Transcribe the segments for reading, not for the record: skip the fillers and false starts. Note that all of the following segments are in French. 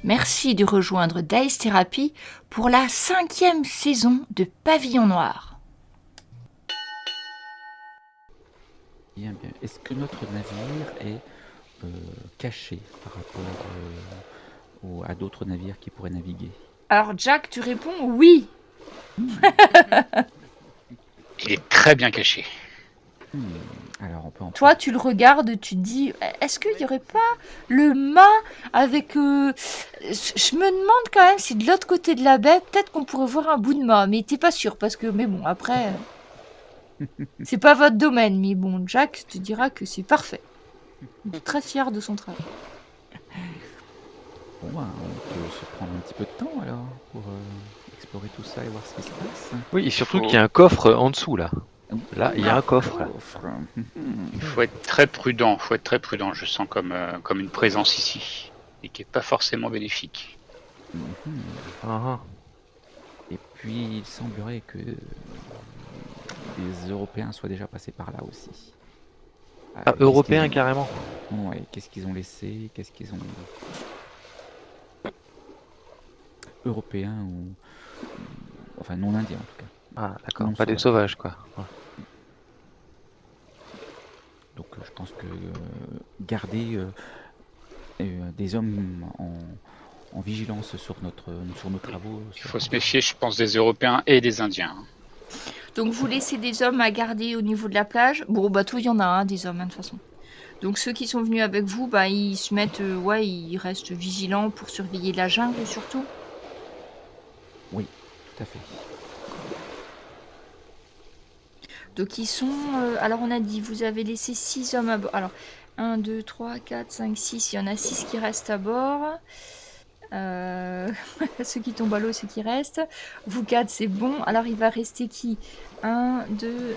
Merci de rejoindre Dice Therapy pour la 5e saison de Pavillon Noir. Bien, bien. Est-ce que notre navire est caché par rapport à d'autres navires qui pourraient naviguer? Alors Jack, tu réponds oui. Il est très bien caché. Alors on peut en Toi, tu le regardes, tu te dis, est-ce qu'il n'y aurait pas le mât avec... Je me demande quand même si de l'autre côté de la baie, peut-être qu'on pourrait voir un bout de mât, mais t'es pas sûr, parce que... Mais bon, après... c'est pas votre domaine, mais bon, Jack te dira que c'est parfait. Il est très fier de son travail. Bon, on peut se prendre un petit peu de temps alors pour explorer tout ça et voir ce qui se passe. Oui, et surtout qu'il y a un coffre en dessous là. Là, il y a un coffre. Il faut être très prudent. Je sens comme une présence ici et qui est pas forcément bénéfique. Ah, Et puis il semblerait que des Européens soient déjà passés par là aussi. ah, européen carrément. Ouais, qu'est-ce qu'ils ont laissé? Qu'est-ce qu'ils ont... Européens ou... Enfin non indiens en tout cas. Ah, d'accord, Non pas des sauvages. sauvages quoi. Ouais. Donc je pense que garder des hommes en vigilance sur nos travaux... Il faut se méfier, je pense, des Européens et des Indiens. Donc vous laissez des hommes à garder au niveau de la plage. Bon, bateau, il y en a un, des hommes, hein, de toute façon. Donc ceux qui sont venus avec vous, bah, ils se mettent... ils restent vigilants pour surveiller la jungle, surtout. Oui, tout à fait. Donc ils sont... alors on a dit, vous avez laissé 6 hommes à bord. Alors, 1, 2, 3, 4, 5, 6. Il y en a 6 qui restent à bord. Ceux qui tombent à l'eau, ceux qui restent. Vous 4, c'est bon. Alors il va rester qui? 1, 2...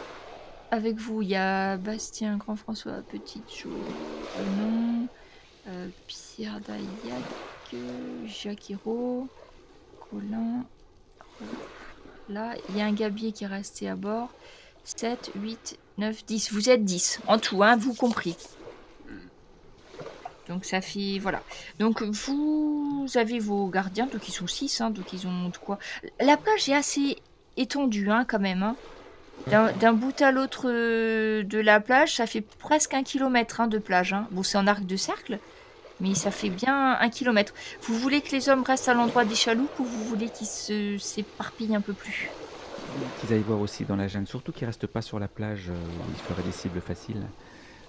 Avec vous, il y a Bastien, Grand François, Petite Jo, non, Pierre Daillac, Jacques Hiro, Colin. Là, il y a un gabier qui est resté à bord. 7, 8, 9, 10. Vous êtes 10 en tout, hein, vous compris. Donc ça fait... Voilà. Donc vous avez vos gardiens, donc ils sont 6, hein, donc ils ont de quoi... La plage est assez étendue, hein, quand même, hein. D'un bout à l'autre de la plage, ça fait presque 1 kilomètre, hein, de plage, hein. Bon, c'est en arc de cercle, mais ça fait bien 1 kilomètre. Vous voulez que les hommes restent à l'endroit des chaloupes ou vous voulez qu'ils s'éparpillent un peu plus? Qu'ils aillent voir aussi dans la jungle, surtout qu'ils restent pas sur la plage où ils feraient des cibles faciles,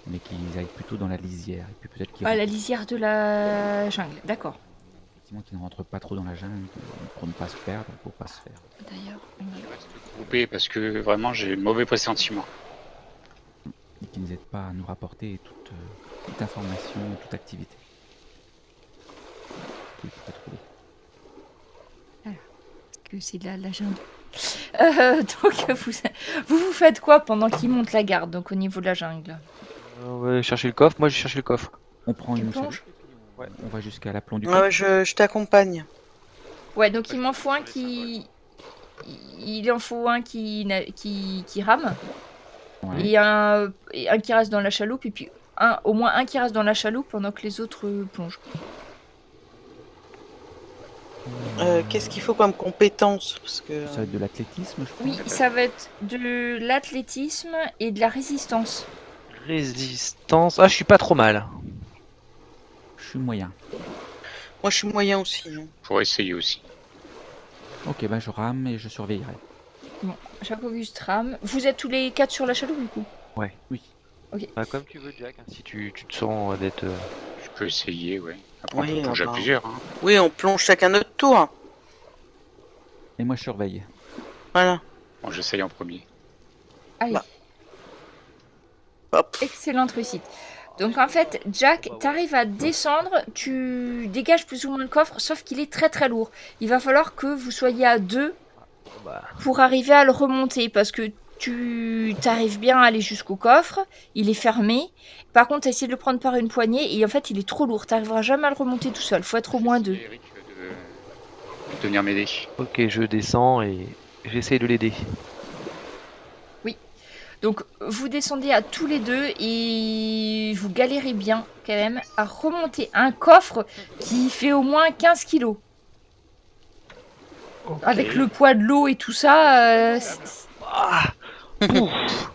mais qu'ils aillent plutôt dans la lisière. Et puis peut-être qu'ils la lisière de la jungle, d'accord. effectivement qu'ils ne rentrent pas trop dans la jungle pour ne pas se perdre, pour pas se faire. D'ailleurs, Je reste groupé parce que vraiment j'ai mauvais pressentiment. Et qu'ils n'hésitent pas à nous rapporter toute information, toute activité qu'ils pourraient trouver. que c'est la jungle. Donc vous faites quoi pendant qu'ils montent la garde, donc au niveau de la jungle? On va chercher le coffre. Moi, j'ai cherché le coffre. On prend Tu une plonges? Ouais, on va jusqu'à l'aplomb du Ouais, coffre. je t'accompagne. Ouais, donc il m'en faut un qui... Il en faut un qui rame. Ouais. Et un qui reste dans la chaloupe, et puis au moins un qui reste dans la chaloupe pendant que les autres plongent. Qu'est-ce qu'il faut comme compétence? Parce que... Ça va être de l'athlétisme, je crois. Oui, ça va être de l'athlétisme et de la résistance. Résistance. Ah, je suis pas trop mal. Je suis moyen. Moi, je suis moyen aussi. Hein. Pour essayer aussi. Ok, bah je rame et je surveillerai. Bon, Jacques-Auguste rame. Vous êtes tous les 4 sur la chaloupe, du coup? Ouais. Oui. Ok. Bah, comme tu veux, Jack. Si tu te sens d'être. Je peux essayer, ouais. Après, Oui, on peut plonger à bah. plusieurs. Hein. Oui, on plonge chacun notre tour. Et moi je surveille. Voilà. Bon, j'essaye en premier. Allez. Bah. Hop. Excellente réussite. Donc en fait, Jack, t'arrives à descendre, tu dégages plus ou moins le coffre, sauf qu'il est très très lourd. Il va falloir que vous soyez à 2 Bah. pour arriver à le remonter, parce que tu t'arrives bien à aller jusqu'au coffre, il est fermé. Par contre, essaie de le prendre par une poignée, et en fait, il est trop lourd. T'arriveras jamais à le remonter tout seul. Faut être au moins 2. Eric, de venir m'aider. Ok, je descends et j'essaye de l'aider. Donc vous descendez à tous les deux et vous galérez bien quand même à remonter un coffre qui fait au moins 15 kilos. Ok. Avec le poids de l'eau et tout ça. Ah, ouf.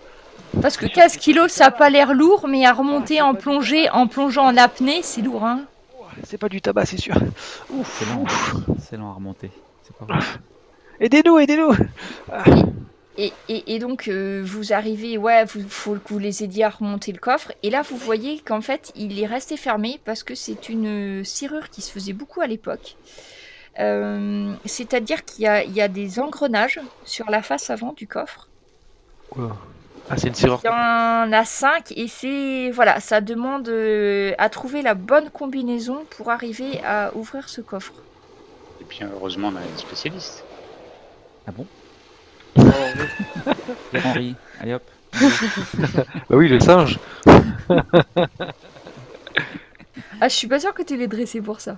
Parce que 15 kilos, ça n'a pas l'air lourd, mais à remonter en plongée, en plongeant en apnée, c'est lourd. Hein. C'est pas du tabac, c'est sûr. Ouf, C'est lent, ouf. c'est lent à remonter. C'est pas vrai. Aidez-nous, aidez-nous. Et donc, vous arrivez, ouais, faut que vous les aidiez à remonter le coffre. Et là, vous voyez qu'en fait, il est resté fermé parce que c'est une serrure qui se faisait beaucoup à l'époque. C'est-à-dire qu'il y a des engrenages sur la face avant du coffre. Quoi? Ah, c'est une serrure. Il y en a 5 et c'est voilà, ça demande à trouver la bonne combinaison pour arriver à ouvrir ce coffre. Et puis heureusement, on a des spécialistes. Ah bon? Oh, Henri, allez hop. Bah oui, le singe. Ah, je suis pas sûre que tu l'aies dressé pour ça.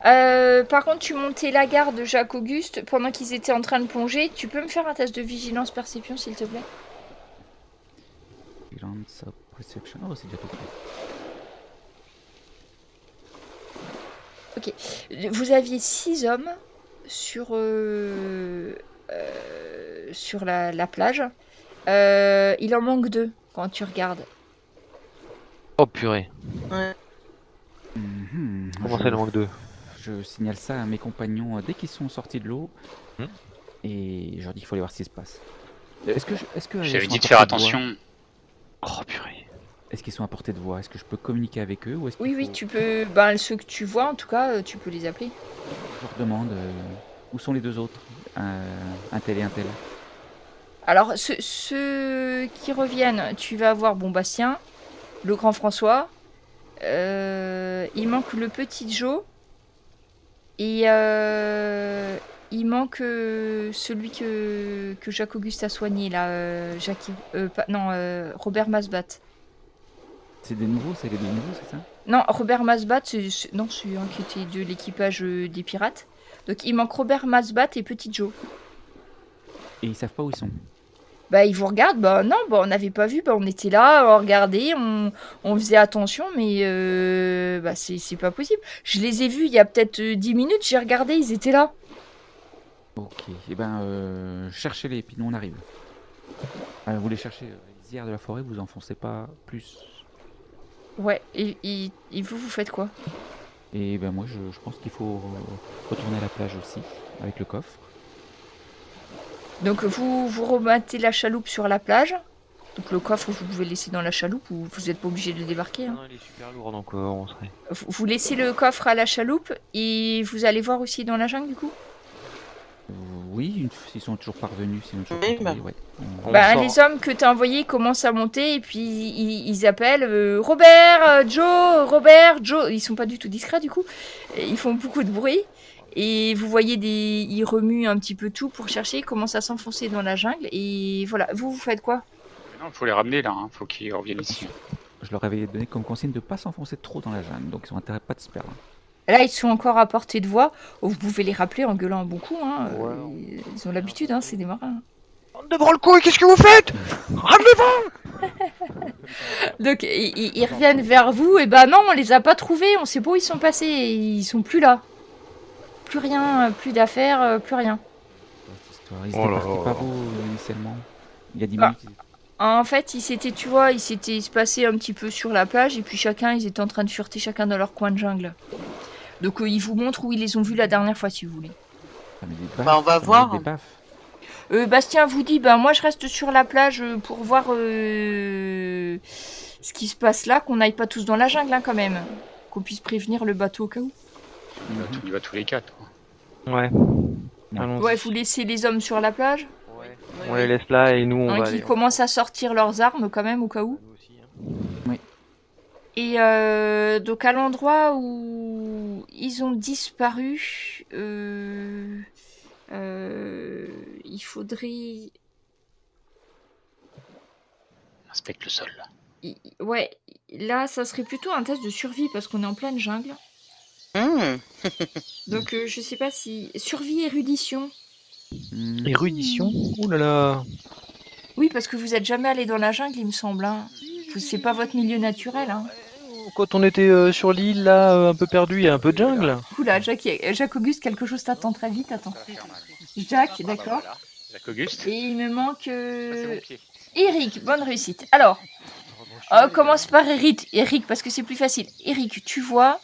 Par contre, tu montais la garde de Jacques-Auguste pendant qu'ils étaient en train de plonger. Tu peux me faire un test de vigilance perception, s'il te plaît? Vigilance, perception. Oh, c'est déjà tout fait. Ok. Vous aviez 6 hommes sur la plage. Il en manque 2 quand tu regardes. Oh purée. ouais. Mhm. Comment ça, il en manque 2? Je signale ça à mes compagnons dès qu'ils sont sortis de l'eau. Hmm. Et je leur dis qu'il faut aller voir ce qui se passe. Est-ce que J'avais ils sont dit à de faire portée voix attention. Oh purée. Est-ce qu'ils sont à portée de voix? Est-ce que je peux communiquer avec eux ou est-ce qu'il Oui, oui, faut- tu peux. Ben, ceux que tu vois, en tout cas, tu peux les appeler. Je leur demande où sont les 2 autres, un tel et un tel. Alors, ceux qui reviennent, tu vas voir Bastien, le grand François. Il manque le petit Joe. Et il manque celui que Jacques-Auguste a soigné, là. Robert Masbat. C'est des nouveaux, c'est les 2 nouveaux, c'est ça? Non, Robert Masbat, non, c'est un qui était de l'équipage des pirates. Donc, il manque Robert Masbat et petit Joe. Et ils savent pas où ils sont. Bah, ils vous regardent, non, on n'avait pas vu, on était là, on regardait, on faisait attention, mais c'est pas possible. Je les ai vus il y a peut-être 10 minutes, j'ai regardé, ils étaient là. Ok, et cherchez-les, puis nous on arrive. Vous les cherchez les lisières de la forêt, vous enfoncez pas plus. Ouais, et vous faites quoi? Et moi je pense qu'il faut retourner à la plage aussi, avec le coffre. Donc vous remettez la chaloupe sur la plage. Donc le coffre, vous pouvez le laisser dans la chaloupe ou vous n'êtes pas obligé de le débarquer. Hein. Non, il est super lourd, donc on serait. Vous laissez le coffre à la chaloupe et vous allez voir aussi dans la jungle du coup. Oui, s'ils sont toujours parvenus, sinon toujours Oui, contrôlés, bah. ouais. On Bah, sort. les hommes que t'as envoyés commencent à monter et puis ils appellent Robert, Joe, Robert, Joe. Ils sont pas du tout discrets du coup. Et ils font beaucoup de bruit. Et vous voyez ils remuent un petit peu tout pour chercher, ils commencent à s'enfoncer dans la jungle. Et voilà, vous faites quoi? Non, il faut les ramener là, hein. Faut qu'ils reviennent ici. Je leur avais donné comme consigne de ne pas s'enfoncer trop dans la jungle, donc ils ont intérêt pas de se perdre. Là, ils sont encore à portée de voix. Oh, vous pouvez les rappeler en gueulant un bon coup. Hein. Ouais. Ils ont l'habitude, hein, c'est des marins. Bande de branle-couilles, qu'est-ce que vous faites? Ramenez-vous! Donc, ils reviennent vers vous. Et non, on les a pas trouvés. On sait pas où ils sont passés. Ils sont plus là. Plus rien, plus d'affaires, plus rien. Cette histoire. Ils Oh étaient là partis là. par où initialement? Il y a 10 Ah. minutes. En fait, ils s'étaient se passaient un petit peu sur la plage. Et puis ils étaient en train de fureter chacun dans leur coin de jungle. Donc, ils vous montrent où ils les ont vus la dernière fois, si vous voulez. Ça met des baffes, Bah, on va ça met voir. Des baffes. Bastien vous dit, moi je reste sur la plage pour voir ce qui se passe là, qu'on n'aille pas tous dans la jungle hein, quand même, qu'on puisse prévenir le bateau au cas où. On y va tous les 4. Quoi. Ouais. Allons-y. Ouais, vous laissez les hommes sur la plage, Ouais. On les laisse là et nous on va qui aller. commencent à sortir leurs armes quand même au cas où. Nous aussi, hein. Et donc à l'endroit où ils ont disparu, il faudrait... On inspecte le sol. Ouais, là ça serait plutôt un test de survie parce qu'on est en pleine jungle. Hmm. Donc je sais pas si... Survie érudition. Érudition. Ouh là là. Oui, parce que vous êtes jamais allé dans la jungle, il me semble. Hein. C'est pas votre milieu naturel. Hein. Quand on était sur l'île, là, un peu perdu, il y a un peu de jungle. Oula, Jacques Auguste, quelque chose t'attend très vite. Attends. Jacques, d'accord. Jacques Auguste. Et il me manque C'est mon pied. Eric. Bonne réussite. Alors, commence par Eric, parce que c'est plus facile. Eric, tu vois,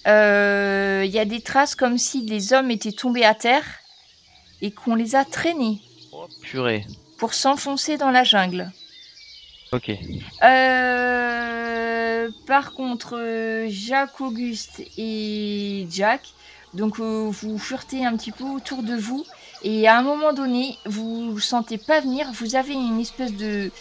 il y a des traces comme si les hommes étaient tombés à terre et qu'on les a traînés Oh, purée. pour s'enfoncer dans la jungle. Ok. Par contre, Jacques Auguste et Jack, donc vous furetez un petit peu autour de vous et à un moment donné, vous ne sentez pas venir, vous avez une espèce de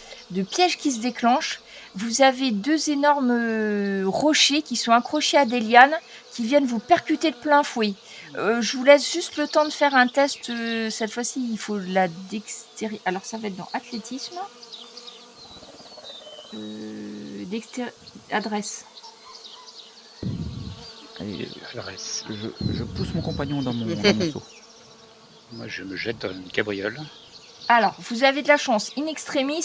piège qui se déclenche. Vous avez deux énormes rochers qui sont accrochés à des lianes qui viennent vous percuter de plein fouet. Je vous laisse juste le temps de faire un test. Cette fois-ci, il faut la dextérité. Alors, ça va être dans athlétisme. Adresse. Allez, Adresse. je pousse mon compagnon dans mon seau. Moi, je me jette dans une cabriole. Alors, vous avez de la chance. In extremis,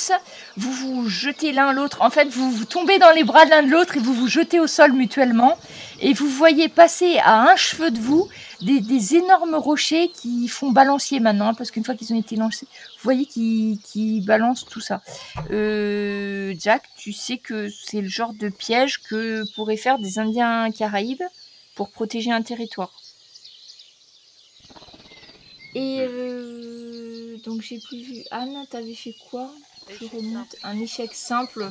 vous vous jetez l'un l'autre. En fait, vous tombez dans les bras de l'un de l'autre et vous vous jetez au sol mutuellement. Et vous voyez passer à un cheveu de vous des énormes rochers qui font balancier maintenant. Parce qu'une fois qu'ils ont été lancés, vous voyez qu'ils balancent tout ça. Jack, tu sais que c'est le genre de piège que pourraient faire des Indiens Caraïbes pour protéger un territoire. Et donc j'ai plus vu. Anne, t'avais fait quoi? Je remonte. Un échec simple.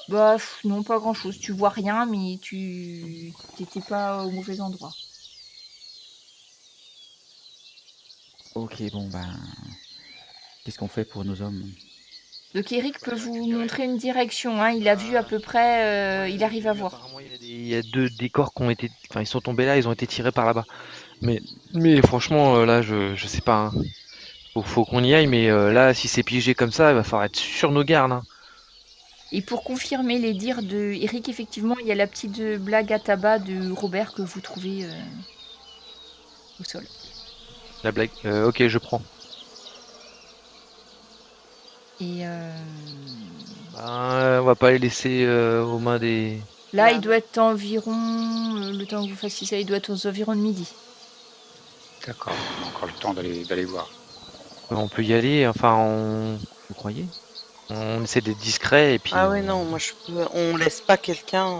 Bah non, pas grand chose. Tu vois rien, mais tu t'étais pas au mauvais endroit. Ok, bon ben, qu'est-ce qu'on fait pour nos hommes? Donc Eric peut vous montrer une direction. Hein. Il a vu à peu près. Il arrive à voir. Apparemment, il y a deux décors qui ont été. Enfin, ils sont tombés là, ils ont été tirés par là-bas. Mais franchement, là, je sais pas. Hein. Faut qu'on y aille, mais là, si c'est piégé comme ça, il va falloir être sur nos gardes. Hein. Et pour confirmer les dires de Eric, effectivement, il y a la petite blague à tabac de Robert que vous trouvez au sol. La blague. Ok, je prends. Et On va pas les laisser aux mains des. là, il doit être environ, le temps que vous fassiez ça, il doit être aux environs de midi. D'accord, on a encore le temps d'aller voir. On peut y aller. Enfin, Vous croyez? on essaie d'être discret et puis. Ah ouais, non, moi on laisse pas quelqu'un.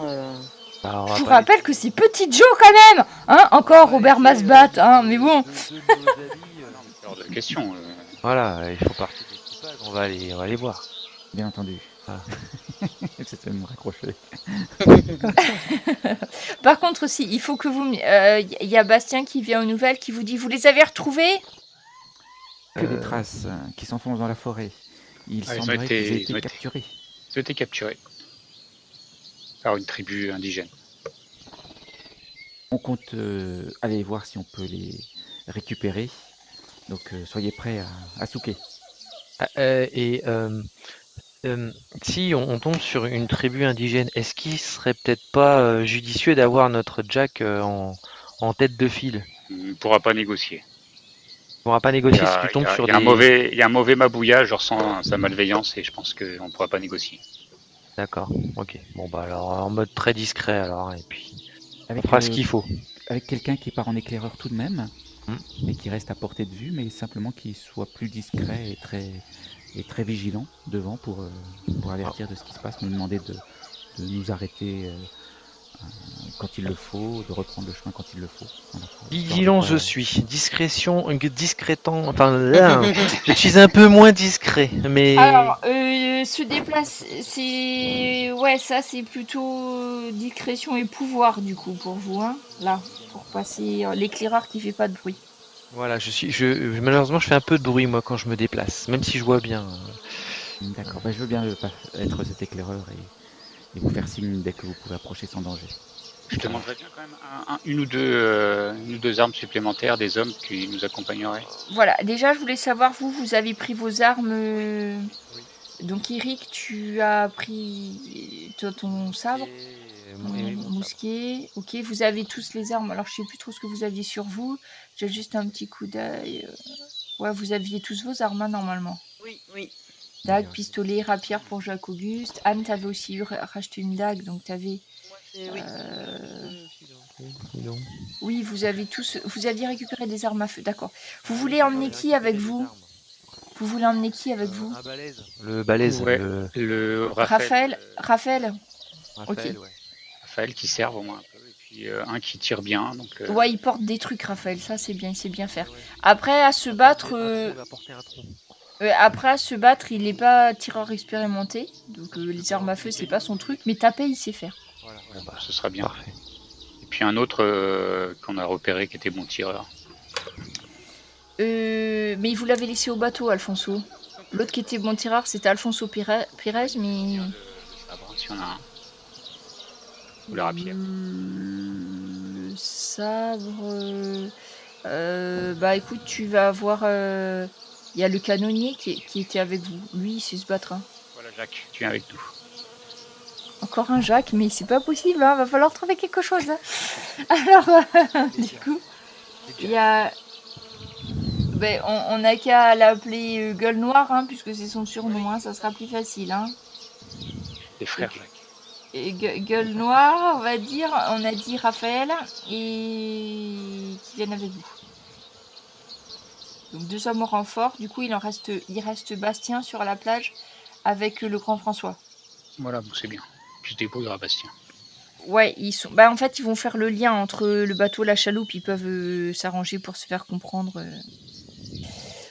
Bah, on Je va vous pas rappelle que c'est Petit Joe quand même, hein. Encore Robert Masbat, hein. Mais bon. Hors de question. Voilà, il faut partir de l'équipage. On va aller voir. Bien entendu. Ah. J'essaie de me raccrocher. Par contre aussi, il faut que vous, il y a Bastien qui vient aux nouvelles, qui vous dit, vous les avez retrouvés? Que des traces qui s'enfoncent dans la forêt. Il Ah, ils ont semblerait été- qu'ils aient ils été ont été- capturés. Ils ont été capturés par une tribu indigène. On compte aller voir si on peut les récupérer. Donc soyez prêts à souquer. Si on tombe sur une tribu indigène, est-ce qu'il serait peut-être pas judicieux d'avoir notre Jack en tête de file? On ne pourra pas négocier. On pourra pas Il y négocier si a, tu tombes sur il y a des. il y a un mauvais mabouillage, je ressens sa malveillance et je pense qu'on ne pourra pas négocier. D'accord, ok. Bon bah alors en mode très discret alors, et puis on Avec, fera ce qu'il faut. avec quelqu'un qui part en éclaireur tout de même, Hmm. mais qui reste à portée de vue, mais simplement qui soit plus discret et très vigilant devant pour avertir de ce qui se passe, nous demander de nous arrêter quand il le faut, de reprendre le chemin quand il le faut. Voilà. Vigilant je Histoire de suis, discrétant, enfin là, je suis un peu moins discret, mais Alors, se déplacer, c'est... Ouais, ça, c'est plutôt discrétion et pouvoir, du coup, pour vous, hein. Là, pour passer l'éclaireur qui fait pas de bruit. voilà, malheureusement je fais un peu de bruit moi quand je me déplace, même si je vois bien. D'accord, je veux bien être cet éclaireur et vous faire signe dès que vous pouvez approcher sans danger. Je te demanderais bien quand même une ou deux armes supplémentaires des hommes qui nous accompagneraient. Voilà, déjà, je voulais savoir, vous avez pris vos armes... Donc, Eric, tu as pris ton sabre, ton mousquet. Ok, vous avez tous les armes. Alors, je sais plus trop ce que vous aviez sur vous. J'ai juste un petit coup d'œil. Ouais, vous aviez tous vos armes, hein, normalement. Oui, oui. Dague, Ouais. pistolet, rapière pour Jacques-Auguste. Anne, t'avais aussi racheté une dague, donc t'avais... Moi, oui. Dis donc. Oui, vous avez tous... Vous aviez récupéré des armes à feu, d'accord. Vous voulez emmener qui avec vous? Vous voulez emmener qui avec vous? Un balèze. Le balèze. Ouais, Le le Raphaël, Raphaël. Raphaël, Ok. ouais. Raphaël qui serve au moins un peu, et puis un qui tire bien. Donc, Ouais, il porte des trucs, Raphaël, ça c'est bien, il sait bien faire. Ouais. Après, à se battre... Il va porter un tronc. Après, à se battre, il n'est pas tireur expérimenté. Donc les armes à feu, c'est pas son truc. Mais taper, il sait faire. Voilà. ouais, bon, ce sera bien. Parfait. Et puis un autre qu'on a repéré qui était bon tireur. Mais vous l'avez laissé au bateau, Alfonso. L'autre qui était bon tireur, c'était Alfonso Pérez, mais... Le sabre, si on a un. Ou la rapière. Le sabre... bah écoute, tu vas avoir... Il y a le canonnier qui était avec vous. Lui, il sait se battre. Hein. Voilà, Jacques, tu viens avec nous. Encore un Jacques, mais c'est pas possible. Hein. Va falloir trouver quelque chose. Hein. Alors, du coup, il y a... Ben, on n'a qu'à l'appeler Gueule Noire, hein, puisque c'est son surnom. Hein, ça sera plus facile. Hein. Les frères Jacques. Et Gueule Noire, on va dire, on a dit Raphaël, et qui viennent avec vous. Donc 2 hommes au renfort. Du coup, il reste Bastien sur la plage avec le grand François. Voilà, bon, c'est bien. Puis je débrouillerai Bastien. Ouais, ils sont. Bah en fait, ils vont faire le lien entre le bateau et la chaloupe. Ils peuvent s'arranger pour se faire comprendre.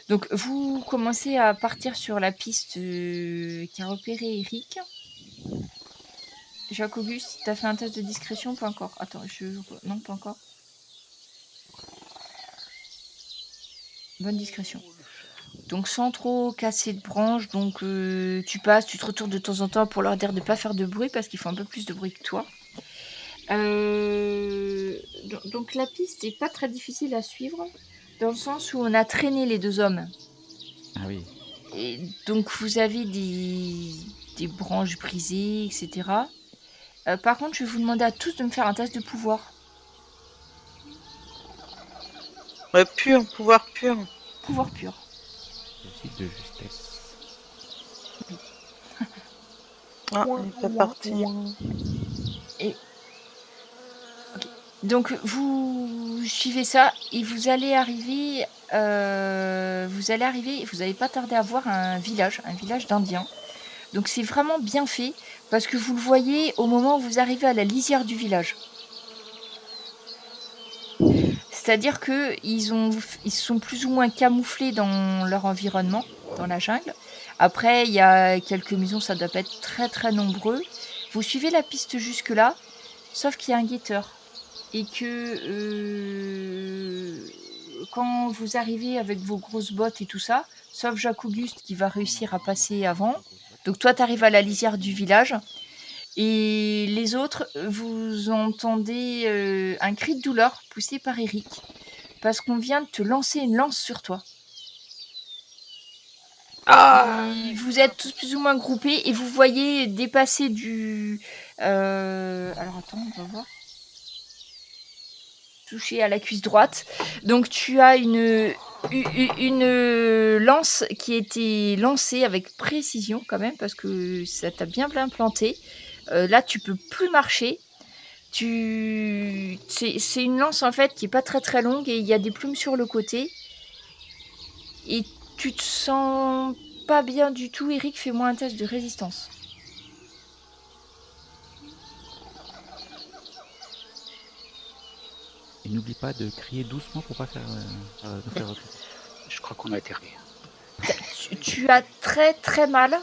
Donc vous commencez à partir sur la piste qui a repéré Eric. Jacques-Auguste, t'as fait un test de discrétion? Pas encore. Attends, non, pas encore. Bonne discrétion. Donc sans trop casser de branches, donc tu passes, tu te retournes de temps en temps pour leur dire de ne pas faire de bruit parce qu'ils font un peu plus de bruit que toi. Donc la piste n'est pas très difficile à suivre dans le sens où on a traîné les 2 hommes. Ah oui. Et donc vous avez des branches brisées, etc. Par contre, je vais vous demander à tous de me faire un test de pouvoir. Pur, pouvoir pur. Pouvoir pur. Réussite de justesse. Ah, on n'est pas parti. Et... okay. Donc vous suivez ça et vous allez arriver, vous n'allez pas tarder à voir un village d'Indiens. Donc c'est vraiment bien fait parce que vous le voyez au moment où vous arrivez à la lisière du village. C'est-à-dire qu'ils sont plus ou moins camouflés dans leur environnement, dans la jungle. Après, il y a quelques maisons, ça doit pas être très très nombreux. Vous suivez la piste jusque-là, sauf qu'il y a un guetteur. Et que quand vous arrivez avec vos grosses bottes et tout ça, sauf Jacques-Auguste qui va réussir à passer avant. Donc toi, tu arrives à la lisière du village. Et les autres, vous entendez un cri de douleur poussé par Eric. Parce qu'on vient de te lancer une lance sur toi. Et vous êtes tous plus ou moins groupés et vous voyez dépasser du... Alors attends, on va voir. Touché à la cuisse droite. Donc tu as une lance qui a été lancée avec précision quand même parce que ça t'a bien planté. Là, tu peux plus marcher. C'est une lance en fait qui est pas très très longue et il y a des plumes sur le côté. Et tu te sens pas bien du tout. Eric, fais-moi un test de résistance. Et n'oublie pas de crier doucement pour pas faire. Nous faire recruter. Je crois qu'on a été rués. Tu as très très mal.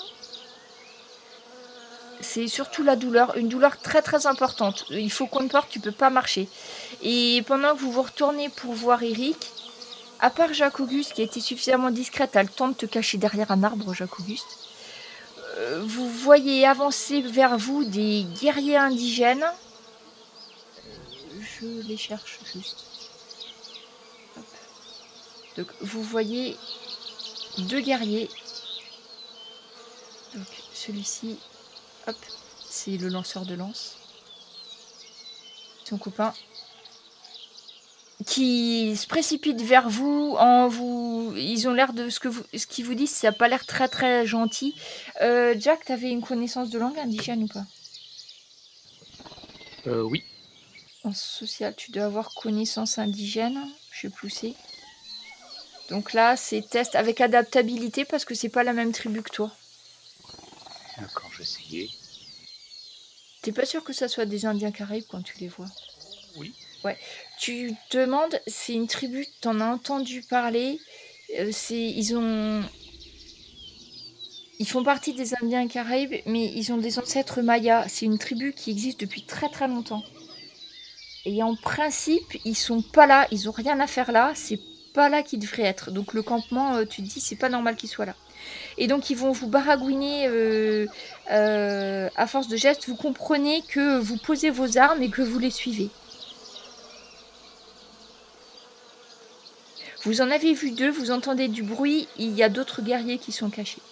C'est surtout la douleur, une douleur très très importante. Il faut qu'on te porte, tu peux pas marcher. Et pendant que vous vous retournez pour voir Eric, à part Jacques-Auguste qui a été suffisamment discret, t'as le temps de te cacher derrière un arbre, Jacques-Auguste. Vous voyez avancer vers vous des guerriers indigènes. Je les cherche juste. Hop. Donc vous voyez 2 guerriers. Donc celui-ci, hop, c'est le lanceur de lance. Son copain. qui se précipitent vers vous en vous. Ils ont l'air de ce qu'ils vous disent, ça n'a pas l'air très très gentil. Jack, t'avais une connaissance de langue indigène ou pas? Oui. En social, tu dois avoir connaissance indigène. Je sais plus où c'est. Donc là, c'est test avec adaptabilité parce que c'est pas la même tribu que toi. D'accord, je vais essayer. T'es pas sûr que ça soit des Indiens Caraïbes quand tu les vois? Oui. Ouais. Tu te demandes, c'est une tribu, t'en as entendu parler. Ils font partie des Indiens Caraïbes, mais ils ont des ancêtres mayas. C'est une tribu qui existe depuis très très longtemps. Et en principe, ils sont pas là, ils ont rien à faire là, c'est pas là qu'ils devraient être. Donc le campement, tu te dis, c'est pas normal qu'ils soient là. Et donc ils vont vous baragouiner à force de gestes. Vous comprenez que vous posez vos armes et que vous les suivez. Vous en avez vu 2, vous entendez du bruit, il y a d'autres guerriers qui sont cachés.